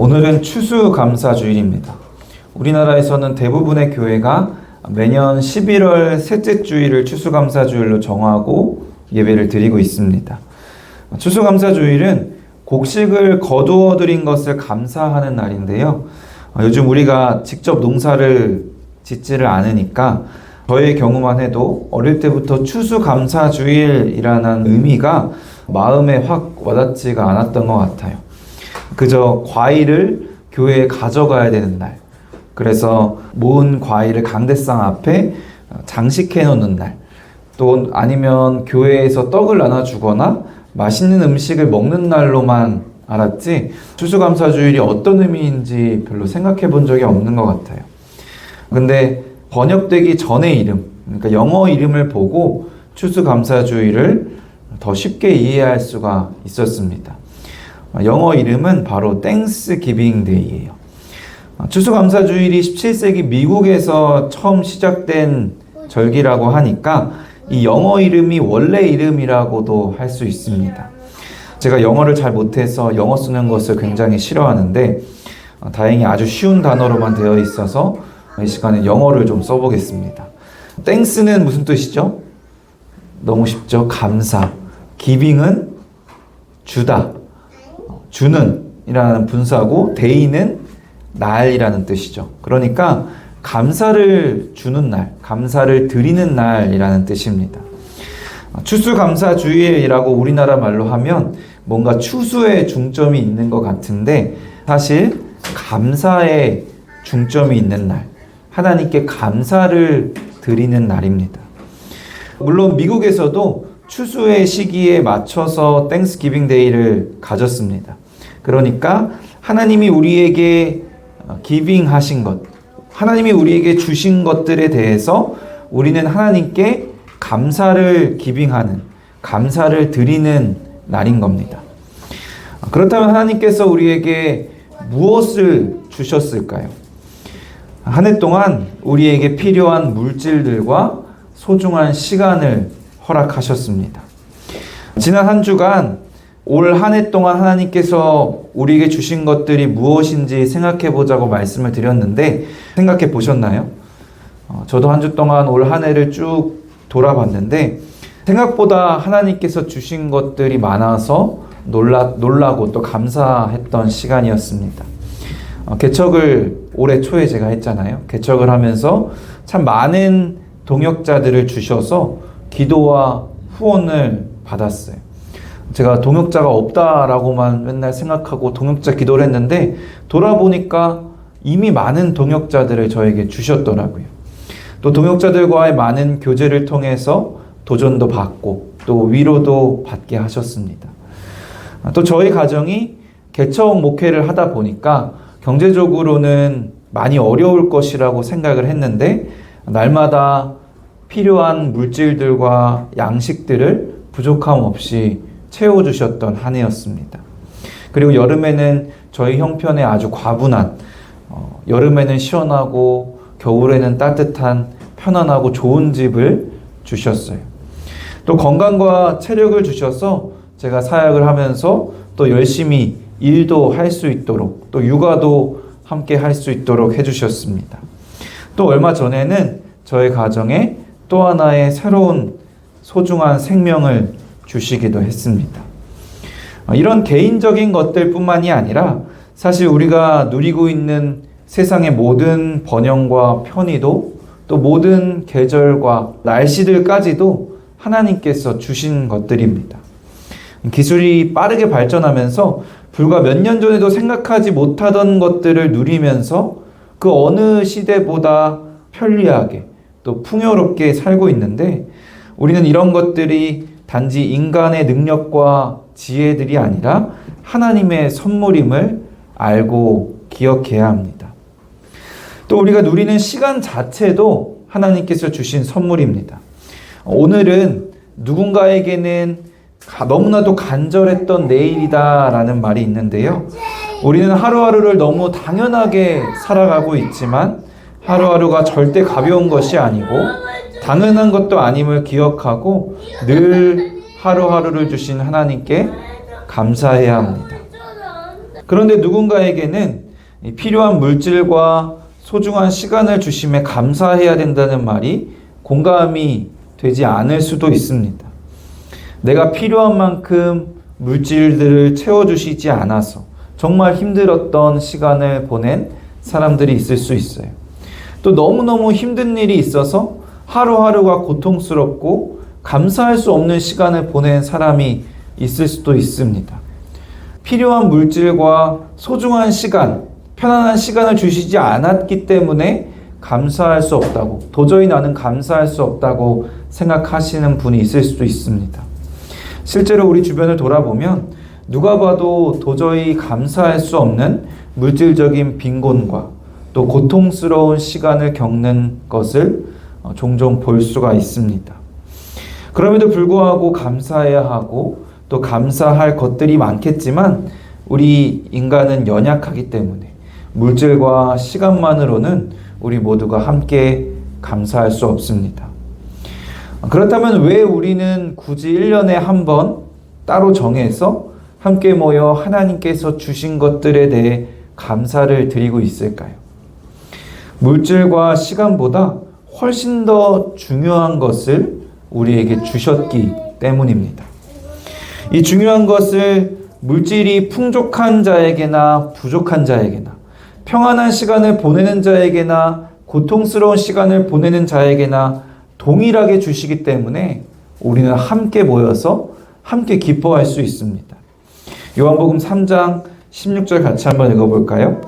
오늘은 추수감사주일입니다. 우리나라에서는 대부분의 교회가 매년 11월 셋째 주일을 추수감사주일로 정하고 예배를 드리고 있습니다. 추수감사주일은 곡식을 거두어 들인 것을 감사하는 날인데요. 요즘 우리가 직접 농사를 짓지를 않으니까 저의 경우만 해도 어릴 때부터 추수감사주일이라는 의미가 마음에 확 와닿지가 않았던 것 같아요. 그저 과일을 교회에 가져가야 되는 날, 그래서 모은 과일을 강대상 앞에 장식해 놓는 날, 또 아니면 교회에서 떡을 나눠주거나 맛있는 음식을 먹는 날로만 알았지 추수감사주일이 어떤 의미인지 별로 생각해 본 적이 없는 것 같아요. 근데 번역되기 전의 이름, 그러니까 영어 이름을 보고 추수감사주일을 더 쉽게 이해할 수가 있었습니다. 영어 이름은 바로 땡스기빙 데이예요. 추수감사주일이 17세기 미국에서 처음 시작된 절기라고 하니까 이 영어 이름이 원래 이름이라고도 할 수 있습니다. 제가 영어를 잘 못해서 영어 쓰는 것을 굉장히 싫어하는데 다행히 아주 쉬운 단어로만 되어 있어서 이 시간에 영어를 좀 써보겠습니다. 땡스는 무슨 뜻이죠? 너무 쉽죠? 감사. 기빙은 주다, 주는 이라는 분사고, 데이는 날이라는 뜻이죠. 그러니까 감사를 주는 날, 감사를 드리는 날이라는 뜻입니다. 추수감사주일이라고 우리나라 말로 하면 뭔가 추수에 중점이 있는 것 같은데 사실 감사에 중점이 있는 날, 하나님께 감사를 드리는 날입니다. 물론 미국에서도 추수의 시기에 맞춰서 땡스기빙 데이를 가졌습니다. 그러니까 하나님이 우리에게 기빙하신 것, 하나님이 우리에게 주신 것들에 대해서 우리는 하나님께 감사를 기빙하는, 감사를 드리는 날인 겁니다. 그렇다면 하나님께서 우리에게 무엇을 주셨을까요? 한 해 동안 우리에게 필요한 물질들과 소중한 시간을 허락하셨습니다. 지난 한 주간 올 한 해 동안 하나님께서 우리에게 주신 것들이 무엇인지 생각해 보자고 말씀을 드렸는데 생각해 보셨나요? 저도 한 주 동안 올 한 해를 쭉 돌아봤는데 생각보다 하나님께서 주신 것들이 많아서 놀라고 또 감사했던 시간이었습니다. 개척을 올해 초에 제가 했잖아요. 개척을 하면서 참 많은 동역자들을 주셔서 기도와 후원을 받았어요. 제가 동역자가 없다라고만 맨날 생각하고 동역자 기도를 했는데 돌아보니까 이미 많은 동역자들을 저에게 주셨더라고요. 또 동역자들과의 많은 교제를 통해서 도전도 받고 또 위로도 받게 하셨습니다. 또 저희 가정이 개척 목회를 하다 보니까 경제적으로는 많이 어려울 것이라고 생각을 했는데 날마다 필요한 물질들과 양식들을 부족함 없이 채워주셨던 한 해였습니다. 그리고 여름에는 저희 형편에 아주 과분한, 여름에는 시원하고 겨울에는 따뜻한 편안하고 좋은 집을 주셨어요. 또 건강과 체력을 주셔서 제가 사역을 하면서 또 열심히 일도 할 수 있도록 또 육아도 함께 할 수 있도록 해주셨습니다. 또 얼마 전에는 저희 가정에 또 하나의 새로운 소중한 생명을 주시기도 했습니다. 이런 개인적인 것들 뿐만이 아니라 사실 우리가 누리고 있는 세상의 모든 번영과 편의도 또 모든 계절과 날씨들까지도 하나님께서 주신 것들입니다. 기술이 빠르게 발전하면서 불과 몇 년 전에도 생각하지 못하던 것들을 누리면서 그 어느 시대보다 편리하게 또 풍요롭게 살고 있는데 우리는 이런 것들이 단지 인간의 능력과 지혜들이 아니라 하나님의 선물임을 알고 기억해야 합니다. 또 우리가 누리는 시간 자체도 하나님께서 주신 선물입니다. 오늘은 누군가에게는 너무나도 간절했던 내일이다라는 말이 있는데요. 우리는 하루하루를 너무 당연하게 살아가고 있지만 하루하루가 절대 가벼운 것이 아니고 당연한 것도 아님을 기억하고 늘 하루하루를 주신 하나님께 감사해야 합니다. 그런데 누군가에게는 이 필요한 물질과 소중한 시간을 주심에 감사해야 된다는 말이 공감이 되지 않을 수도 있습니다. 내가 필요한 만큼 물질들을 채워주시지 않아서 정말 힘들었던 시간을 보낸 사람들이 있을 수 있어요. 또 너무너무 힘든 일이 있어서 하루하루가 고통스럽고 감사할 수 없는 시간을 보낸 사람이 있을 수도 있습니다. 필요한 물질과 소중한 시간, 편안한 시간을 주시지 않았기 때문에 감사할 수 없다고, 도저히 나는 감사할 수 없다고 생각하시는 분이 있을 수도 있습니다. 실제로 우리 주변을 돌아보면 누가 봐도 도저히 감사할 수 없는 물질적인 빈곤과 또 고통스러운 시간을 겪는 것을 종종 볼 수가 있습니다. 그럼에도 불구하고 감사해야 하고 또 감사할 것들이 많겠지만 우리 인간은 연약하기 때문에 물질과 시간만으로는 우리 모두가 함께 감사할 수 없습니다. 그렇다면 왜 우리는 굳이 1년에 한 번 따로 정해서 함께 모여 하나님께서 주신 것들에 대해 감사를 드리고 있을까요? 물질과 시간보다 훨씬 더 중요한 것을 우리에게 주셨기 때문입니다. 이 중요한 것을 물질이 풍족한 자에게나 부족한 자에게나 평안한 시간을 보내는 자에게나 고통스러운 시간을 보내는 자에게나 동일하게 주시기 때문에 우리는 함께 모여서 함께 기뻐할 수 있습니다. 요한복음 3장 16절 같이 한번 읽어볼까요?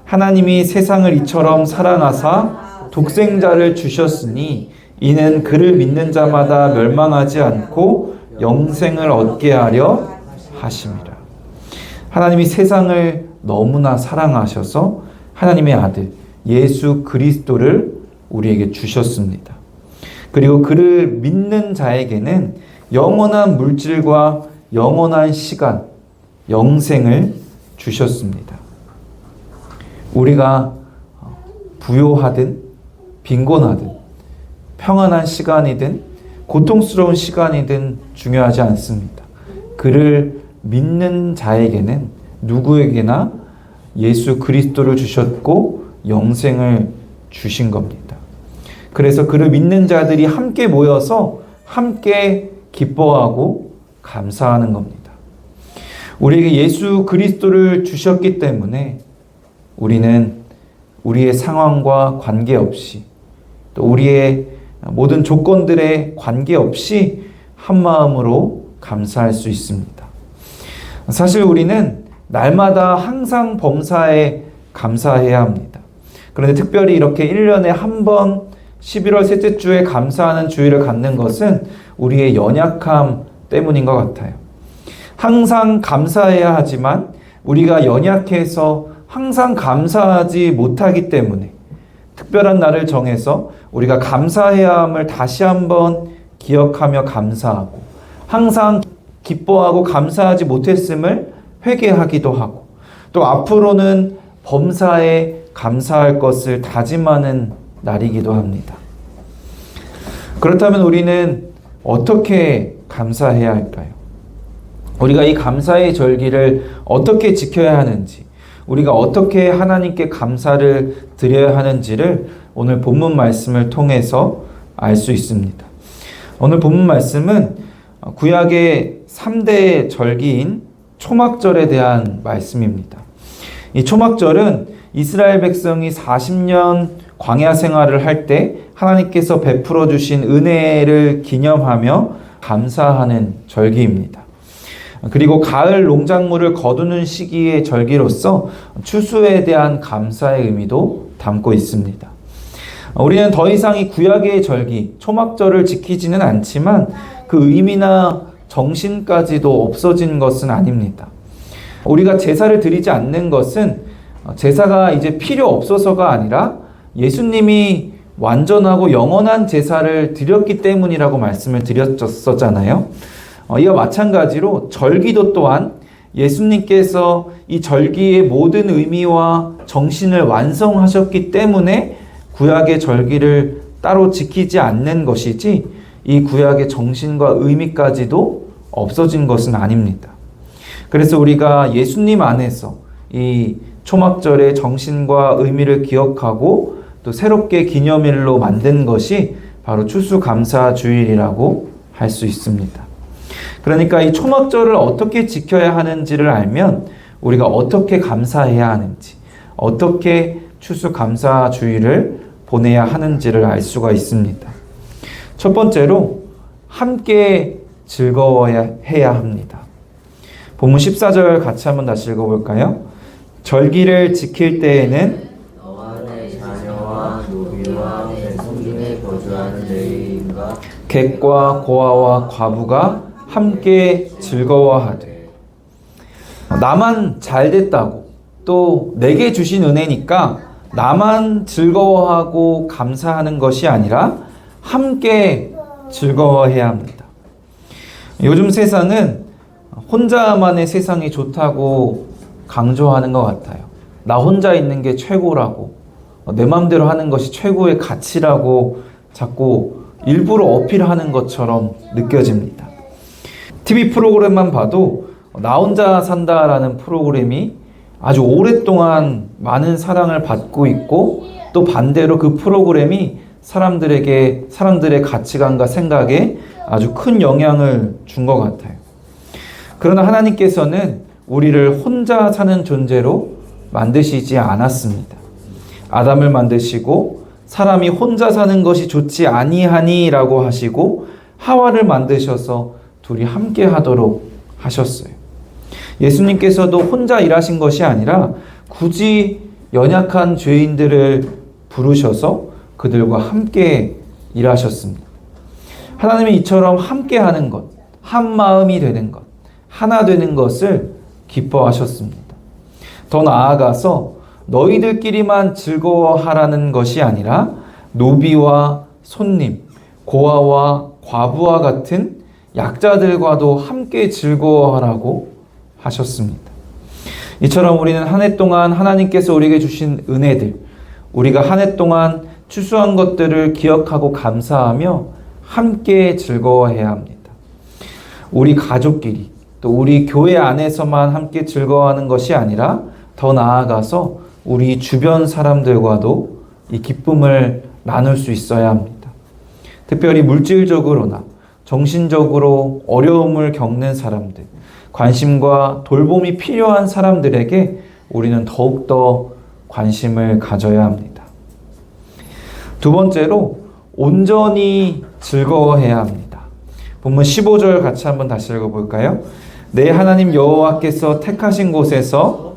하나님이 세상을 이처럼 사랑하사 독생자를 주셨으니 이는 그를 믿는 자마다 멸망하지 않고 영생을 얻게 하려 하심이라. 하나님이 세상을 너무나 사랑하셔서 하나님의 아들 예수 그리스도를 우리에게 주셨습니다. 그리고 그를 믿는 자에게는 영원한 물질과 영원한 시간, 영생을 주셨습니다. 우리가 부요하든 빈곤하든 평안한 시간이든 고통스러운 시간이든 중요하지 않습니다. 그를 믿는 자에게는 누구에게나 예수 그리스도를 주셨고 영생을 주신 겁니다. 그래서 그를 믿는 자들이 함께 모여서 함께 기뻐하고 감사하는 겁니다. 우리에게 예수 그리스도를 주셨기 때문에 우리는 우리의 상황과 관계없이 또 우리의 모든 조건들에 관계없이 한마음으로 감사할 수 있습니다. 사실 우리는 날마다 항상 범사에 감사해야 합니다. 그런데 특별히 이렇게 1년에 한 번 11월 셋째 주에 감사하는 주의를 갖는 것은 우리의 연약함 때문인 것 같아요. 항상 감사해야 하지만 우리가 연약해서 항상 감사하지 못하기 때문에 특별한 날을 정해서 우리가 감사해야 함을 다시 한번 기억하며 감사하고 항상 기뻐하고 감사하지 못했음을 회개하기도 하고 또 앞으로는 범사에 감사할 것을 다짐하는 날이기도 합니다. 그렇다면 우리는 어떻게 감사해야 할까요? 우리가 이 감사의 절기를 어떻게 지켜야 하는지, 우리가 어떻게 하나님께 감사를 드려야 하는지를 오늘 본문 말씀을 통해서 알 수 있습니다. 오늘 본문 말씀은 구약의 3대 절기인 초막절에 대한 말씀입니다. 이 초막절은 이스라엘 백성이 40년 광야 생활을 할 때 하나님께서 베풀어 주신 은혜를 기념하며 감사하는 절기입니다. 그리고 가을 농작물을 거두는 시기의 절기로서 추수에 대한 감사의 의미도 담고 있습니다. 우리는 더 이상 이 구약의 절기, 초막절을 지키지는 않지만 그 의미나 정신까지도 없어진 것은 아닙니다. 우리가 제사를 드리지 않는 것은 제사가 이제 필요 없어서가 아니라 예수님이 완전하고 영원한 제사를 드렸기 때문이라고 말씀을 드렸었잖아요. 이와 마찬가지로 절기도 또한 예수님께서 이 절기의 모든 의미와 정신을 완성하셨기 때문에 구약의 절기를 따로 지키지 않는 것이지 이 구약의 정신과 의미까지도 없어진 것은 아닙니다. 그래서 우리가 예수님 안에서 이 초막절의 정신과 의미를 기억하고 또 새롭게 기념일로 만든 것이 바로 추수감사주일이라고 할 수 있습니다. 그러니까 이 초막절을 어떻게 지켜야 하는지를 알면 우리가 어떻게 감사해야 하는지, 어떻게 추수감사주일을 보내야 하는지를 알 수가 있습니다. 첫 번째로 함께 즐거워야 해야 합니다. 본문 14절 같이 한번 다시 읽어볼까요? 절기를 지킬 때에는 너와 내 자녀와 노비와 내 성중에 거주하는 레위인과 객과 고아와 과부가 함께 즐거워하되. 나만 잘 됐다고 또 내게 주신 은혜니까 나만 즐거워하고 감사하는 것이 아니라 함께 즐거워해야 합니다. 요즘 세상은 혼자만의 세상이 좋다고 강조하는 것 같아요. 나 혼자 있는 게 최고라고, 내 마음대로 하는 것이 최고의 가치라고 자꾸 일부러 어필하는 것처럼 느껴집니다. TV 프로그램만 봐도 나 혼자 산다라는 프로그램이 아주 오랫동안 많은 사랑을 받고 있고, 또 반대로 그 프로그램이 사람들의 가치관과 생각에 아주 큰 영향을 준 것 같아요. 그러나 하나님께서는 우리를 혼자 사는 존재로 만드시지 않았습니다. 아담을 만드시고 사람이 혼자 사는 것이 좋지 아니하니라고 하시고 하와를 만드셔서 둘이 함께 하도록 하셨어요. 예수님께서도 혼자 일하신 것이 아니라 굳이 연약한 죄인들을 부르셔서 그들과 함께 일하셨습니다. 하나님이 이처럼 함께 하는 것, 한 마음이 되는 것, 하나 되는 것을 기뻐하셨습니다. 더 나아가서 너희들끼리만 즐거워하라는 것이 아니라 노비와 손님, 고아와 과부와 같은 약자들과도 함께 즐거워하라고 하셨습니다. 이처럼 우리는 한 해 동안 하나님께서 우리에게 주신 은혜들, 우리가 한 해 동안 추수한 것들을 기억하고 감사하며 함께 즐거워해야 합니다. 우리 가족끼리, 또 우리 교회 안에서만 함께 즐거워하는 것이 아니라 더 나아가서 우리 주변 사람들과도 이 기쁨을 나눌 수 있어야 합니다. 특별히 물질적으로나 정신적으로 어려움을 겪는 사람들, 관심과 돌봄이 필요한 사람들에게 우리는 더욱더 관심을 가져야 합니다. 두 번째로 온전히 즐거워해야 합니다. 본문 15절 같이 한번 다시 읽어볼까요? 내 하나님 여호와께서 택하신 곳에서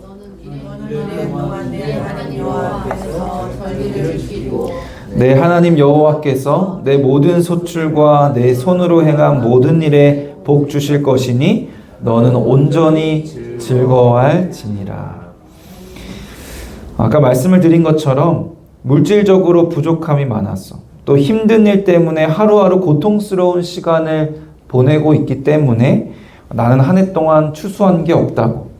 내 하나님 여호와께서 내 모든 소출과 내 손으로 행한 모든 일에 복 주실 것이니 너는 온전히 즐거워할지니라. 아까 말씀을 드린 것처럼 물질적으로 부족함이 많았어. 또 힘든 일 때문에 하루하루 고통스러운 시간을 보내고 있기 때문에 나는 한 해 동안 추수한 게 없다고,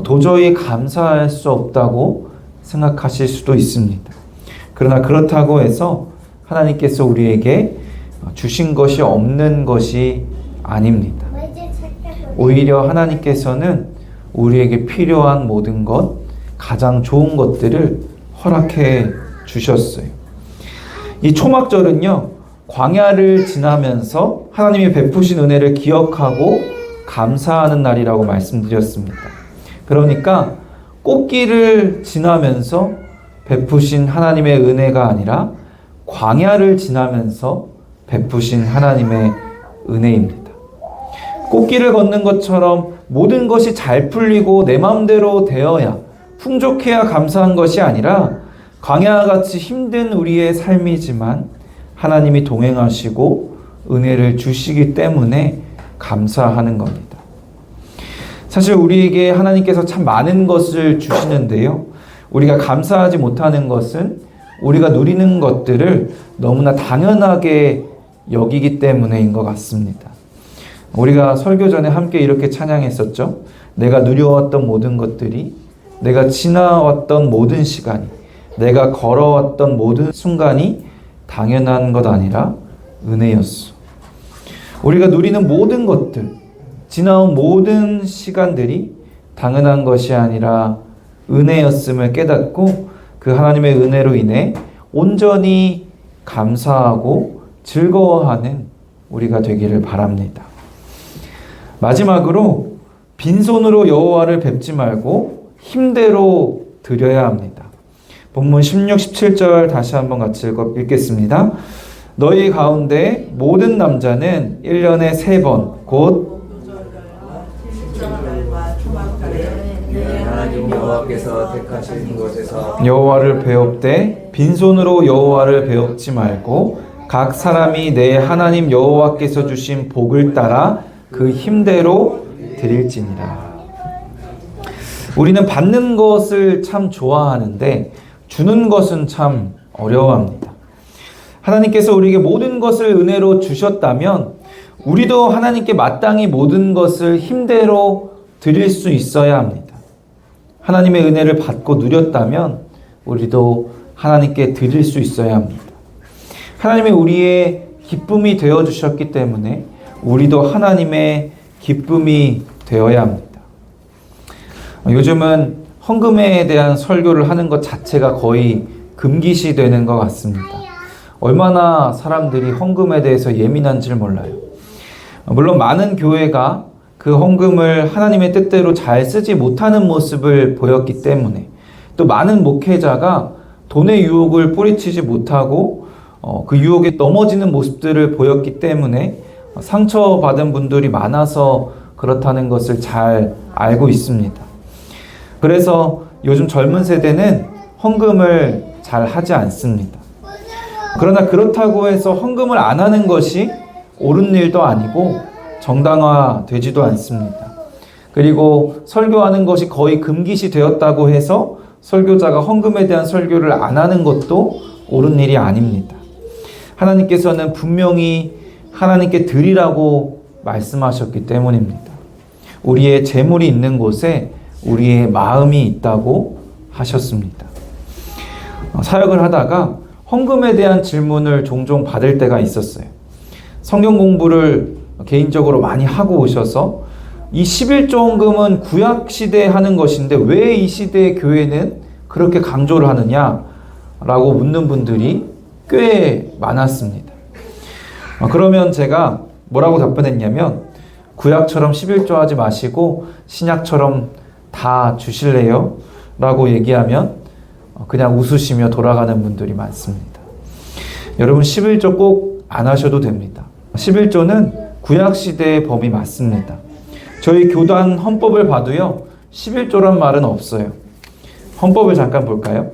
도저히 감사할 수 없다고 생각하실 수도 있습니다. 그러나 그렇다고 해서 하나님께서 우리에게 주신 것이 없는 것이 아닙니다. 오히려 하나님께서는 우리에게 필요한 모든 것, 가장 좋은 것들을 허락해 주셨어요. 이 초막절은요, 광야를 지나면서 하나님이 베푸신 은혜를 기억하고 감사하는 날이라고 말씀드렸습니다. 그러니까 꽃길을 지나면서 베푸신 하나님의 은혜가 아니라 광야를 지나면서 베푸신 하나님의 은혜입니다. 꽃길을 걷는 것처럼 모든 것이 잘 풀리고 내 마음대로 되어야, 풍족해야 감사한 것이 아니라 광야같이 힘든 우리의 삶이지만 하나님이 동행하시고 은혜를 주시기 때문에 감사하는 겁니다. 사실 우리에게 하나님께서 참 많은 것을 주시는데요, 우리가 감사하지 못하는 것은 우리가 누리는 것들을 너무나 당연하게 여기기 때문에인 것 같습니다. 우리가 설교 전에 함께 이렇게 찬양했었죠. 내가 누려왔던 모든 것들이, 내가 지나왔던 모든 시간이, 내가 걸어왔던 모든 순간이 당연한 것 아니라 은혜였어. 우리가 누리는 모든 것들, 지나온 모든 시간들이 당연한 것이 아니라 은혜였음을 깨닫고 그 하나님의 은혜로 인해 온전히 감사하고 즐거워하는 우리가 되기를 바랍니다. 마지막으로 빈손으로 여호와를 뵙지 말고 힘대로 드려야 합니다. 본문 16, 17절 다시 한번 같이 읽겠습니다. 너희 가운데 모든 남자는 1년에 3번 곧 하나님 여호와께서 택하신 곳에서 여호와를 배웁되 빈손으로 여호와를 배웁지 말고 각 사람이 내 하나님 여호와께서 주신 복을 따라 그 힘대로 드릴지니라. 우리는 받는 것을 참 좋아하는데 주는 것은 참 어려워합니다. 하나님께서 우리에게 모든 것을 은혜로 주셨다면 우리도 하나님께 마땅히 모든 것을 힘대로 드릴 수 있어야 합니다. 하나님의 은혜를 받고 누렸다면 우리도 하나님께 드릴 수 있어야 합니다. 하나님이 우리의 기쁨이 되어 주셨기 때문에 우리도 하나님의 기쁨이 되어야 합니다. 요즘은 헌금에 대한 설교를 하는 것 자체가 거의 금기시 되는 것 같습니다. 얼마나 사람들이 헌금에 대해서 예민한지를 몰라요. 물론 많은 교회가 그 헌금을 하나님의 뜻대로 잘 쓰지 못하는 모습을 보였기 때문에, 또 많은 목회자가 돈의 유혹을 뿌리치지 못하고 그 유혹에 넘어지는 모습들을 보였기 때문에 상처받은 분들이 많아서 그렇다는 것을 잘 알고 있습니다. 그래서 요즘 젊은 세대는 헌금을 잘 하지 않습니다. 그러나 그렇다고 해서 헌금을 안 하는 것이 옳은 일도 아니고 정당화되지도 않습니다. 그리고 설교하는 것이 거의 금기시 되었다고 해서 설교자가 헌금에 대한 설교를 안 하는 것도 옳은 일이 아닙니다. 하나님께서는 분명히 하나님께 드리라고 말씀하셨기 때문입니다. 우리의 재물이 있는 곳에 우리의 마음이 있다고 하셨습니다. 사역을 하다가 헌금에 대한 질문을 종종 받을 때가 있었어요. 성경 공부를 개인적으로 많이 하고 오셔서 이 11조 헌금은 구약시대에 하는 것인데 왜 이 시대의 교회는 그렇게 강조를 하느냐라고 묻는 분들이 꽤 많았습니다. 그러면 제가 뭐라고 답변했냐면, 구약처럼 11조 하지 마시고 신약처럼 다 주실래요? 라고 얘기하면 그냥 웃으시며 돌아가는 분들이 많습니다. 여러분, 11조 꼭 안 하셔도 됩니다. 11조는 구약시대의 법이 맞습니다. 저희 교단 헌법을 봐도요, 11조란 말은 없어요. 헌법을 잠깐 볼까요?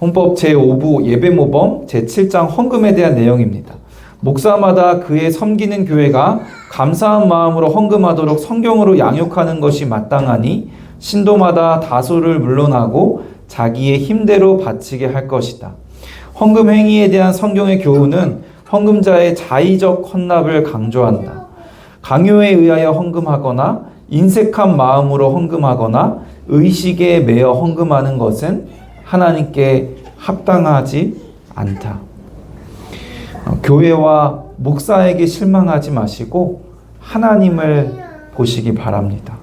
헌법 제5부 예배모범 제7장 헌금에 대한 내용입니다. 목사마다 그의 섬기는 교회가 감사한 마음으로 헌금하도록 성경으로 양육하는 것이 마땅하니 신도마다 다소를 물론하고 자기의 힘대로 바치게 할 것이다. 헌금 행위에 대한 성경의 교훈은 헌금자의 자의적 헌납을 강조한다. 강요에 의하여 헌금하거나 인색한 마음으로 헌금하거나 의식에 매여 헌금하는 것은 하나님께 합당하지 않다. 교회와 목사에게 실망하지 마시고 하나님을 보시기 바랍니다.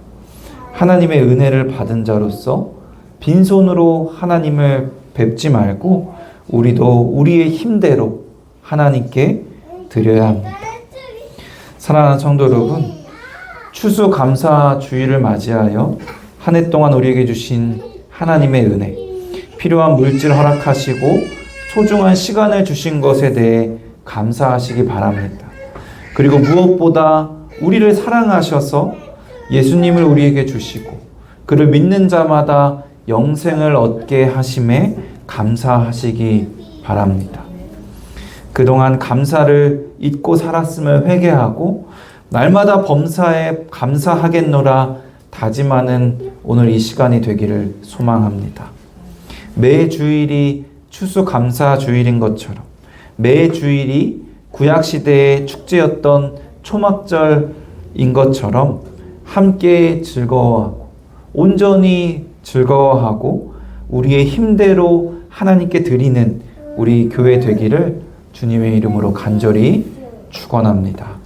하나님의 은혜를 받은 자로서 빈손으로 하나님을 뵙지 말고 우리도 우리의 힘대로 하나님께 드려야 합니다. 사랑하는 성도 여러분, 추수감사주의를 맞이하여 한 해 동안 우리에게 주신 하나님의 은혜, 필요한 물질 허락하시고 소중한 시간을 주신 것에 대해 감사하시기 바랍니다. 그리고 무엇보다 우리를 사랑하셔서 예수님을 우리에게 주시고 그를 믿는 자마다 영생을 얻게 하심에 감사하시기 바랍니다. 그동안 감사를 잊고 살았음을 회개하고 날마다 범사에 감사하겠노라 다짐하는 오늘 이 시간이 되기를 소망합니다. 매 주일이 추수감사 주일인 것처럼 매 주일이 구약시대의 축제였던 초막절인 것처럼 함께 즐거워하고 온전히 즐거워하고 우리의 힘대로 하나님께 드리는 우리 교회 되기를 주님의 이름으로 간절히 축원합니다.